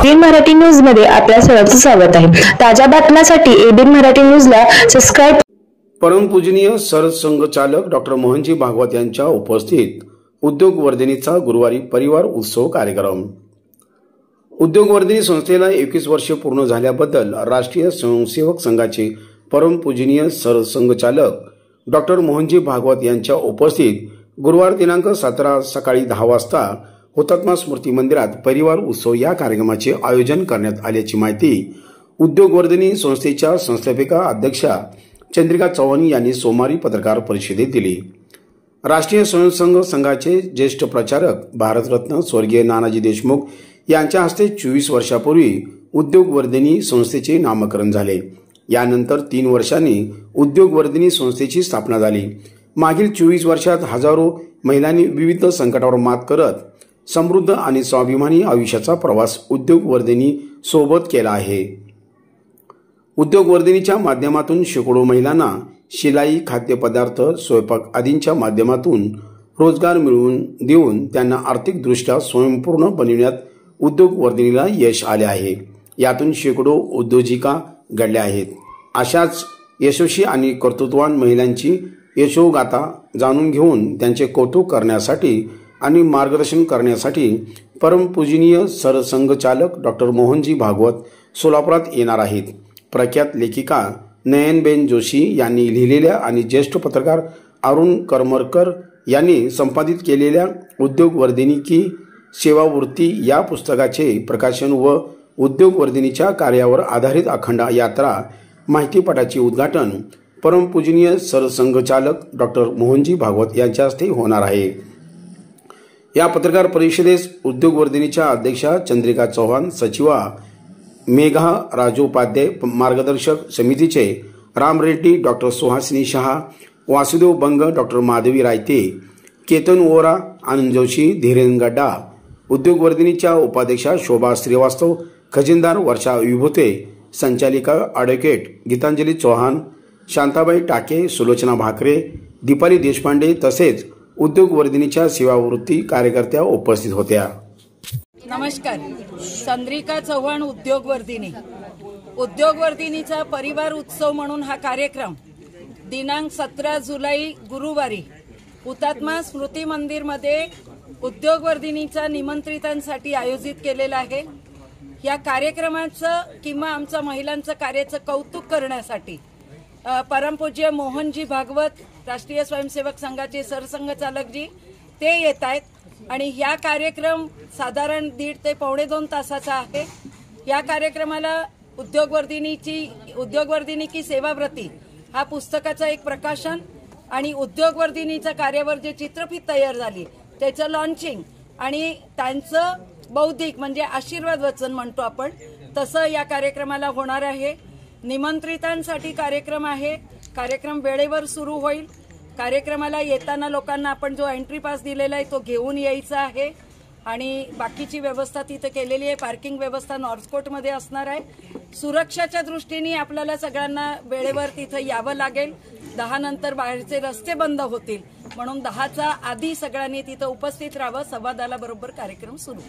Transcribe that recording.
ABN Marathi news मध्ये आपल्या सर्वांचं स्वागत आहे। ताज्या बातम्यांसाठी एबीएन मराठी न्यूजला सबस्क्राइब। परमपूजनीय सरसंघचालक डॉक्टर मोहनजी भागवत यांच्या उपस्थित उद्योग वर्धिनीचा गुरुवारी परिवार उत्सव कार्यक्रम। उद्योग वर्धिनी संस्थेला 21 वर्षे पूर्ण झाल्याबद्दल राष्ट्रीय स्वयंसेवक संघाचे परमपूजनीय सरसंघचालक डॉक्टर मोहनजी भागवत यांच्या उपस्थित गुरुवार दिनांक 17 सकाळी 10 वाजता हुतात्मा स्मृती मंदिरात परिवार उत्सव या कार्यक्रमाचे आयोजन करण्यात आल्याची माहिती उद्योग वर्धिनी संस्थेच्या संस्थापिका अध्यक्षा चंद्रिका चौहान यांनी सोमवारी पत्रकार परिषदेत दिली। राष्ट्रीय स्वयंसेवक संघाचे ज्येष्ठ प्रचारक भारतरत्न स्वर्गीय नानाजी देशमुख यांच्या हस्ते 24 वर्षापूर्वी उद्योग वर्धिनी संस्थेचे नामकरण झाले। यानंतर 3 वर्षांनी उद्योग वर्धिनी संस्थेची स्थापना झाली। मागील 24 वर्षात हजारो महिलांनी विविध संकटावर मात करत समृद्ध आणि स्वाभिमानी आयुष्याचा प्रवास उद्योग वर्धिनी सोबत केला आहे। उद्योग वर्धिनीच्या माध्यमातून शेकडो महिलांना शिलाई, खाद्यपदार्थ, स्वयंपाक आदींच्या माध्यमातून रोजगार मिळवून देऊन त्यांना आर्थिकदृष्ट्या स्वयंपूर्ण बनविण्यात उद्योग वर्धिनीला यश आले आहे। यातून शेकडो उद्योजिका घडल्या आहेत। अशाच यशस्वी आणि कर्तृत्ववान महिलांची यशोगाथा जाणून घेऊन त्यांचे कौतुक करण्यासाठी आणि मार्गदर्शन करण्यासाठी परमपूजनीय सरसंघचालक डॉक्टर मोहनजी भागवत सोलापुरात येणार आहेत। प्रख्यात लेखिका नयनबेन जोशी यांनी लिहिलेल्या आणि ज्येष्ठ पत्रकार अरुण करमरकर यांनी संपादित केलेल्या उद्योग वर्धिनी की सेवावृत्ती या पुस्तकाचे प्रकाशन व उद्योग वर्धिनीच्या कार्यावर आधारित अखंड यात्रा माहितीपटाचे उद्घाटन परमपूजनीय सरसंघचालक डॉक्टर मोहनजी भागवत यांच्या हस्ते होणार आहे। या पत्रकार परिषदेस उद्योग वर्धिनीच्या अध्यक्षा चंद्रिका चौहान, सचिवा मेघा राजोपाध्याय, मार्गदर्शक समितीचे राम रेड्डी, डॉक्टर सुहासिनी शहा, वासुदेव बंग, डॉक्टर माधवी रायते, केतन वोरा, आनंद जोशी, धीरेन गड्डा, उद्योग वर्धिनीच्या उपाध्यक्षा शोभा श्रीवास्तव, खजिनदार वर्षा विभूते, संचालिका ॲडव्होकेट गीतांजली चौहान, शांताबाई टाके, सुलोचना भाकरे, दीपाली देशपांडे तसेच उद्योग वर्धिनीच्या सेवावृत्ती कार्यकर्त्या उपस्थित होत्या। नमस्कार। चंद्रिका चौहान, उद्योग वर्धिनी। उद्योग वर्धिनीचा परिवार उत्सव म्हणून हा कार्यक्रम दिनांक 17 जुलै गुरुवारी हुतात्मा स्मृती मंदिर मध्ये उद्योग वर्धिनीच्या निमंत्रितांसाठी आयोजित केलेला आहे। या कार्यक्रमाचं किंवा आमच्या महिलांचं कार्याचं कौतुक करण्यासाठी परमपूज्य मोहनजी भागवत राष्ट्रीय स्वयंसेवक संघाचे सरसंघचालक जी ते येत आहेत आणि या कार्यक्रम साधारण 1.5 ते पावणे 2 तासाचा आहे। या कार्यक्रमाला उद्योग वर्धिनी की सेवाव्रती हा पुस्तकाचा एक प्रकाशन आणि उद्योग वर्धिनीच्या कार्यावर जे चित्रफित तयार झाली त्याचं लॉन्चिंग आणि त्यांचं बौद्धिक म्हणजे आशीर्वाद वचन म्हणतो आपण तसं या कार्यक्रमाला होणार आहे। निमंत्रितांसाठी कार्यक्रम आहे। कार्यक्रम वेळेवर सुरू होईल। कार्यक्रमाला येताना लोकांना आपण जो एंट्री पास दिलेला आहे तो घेऊन यायचा आहे आणि बाकीची व्यवस्था तिथे केलेली आहे। पार्किंग व्यवस्था नॉर्थकोट मध्ये असणार आहे। सुरक्षेच्या दृष्टीने आपल्याला सगळ्यांना वेळेवर तिथे यावं लागेल। 10 नंतर बाहेरचे रस्ते बंद होतील म्हणून 10च्या आधी सगळ्यांनी तिथे उपस्थित राहावं। 10:15 बरोबर कार्यक्रम सुरू।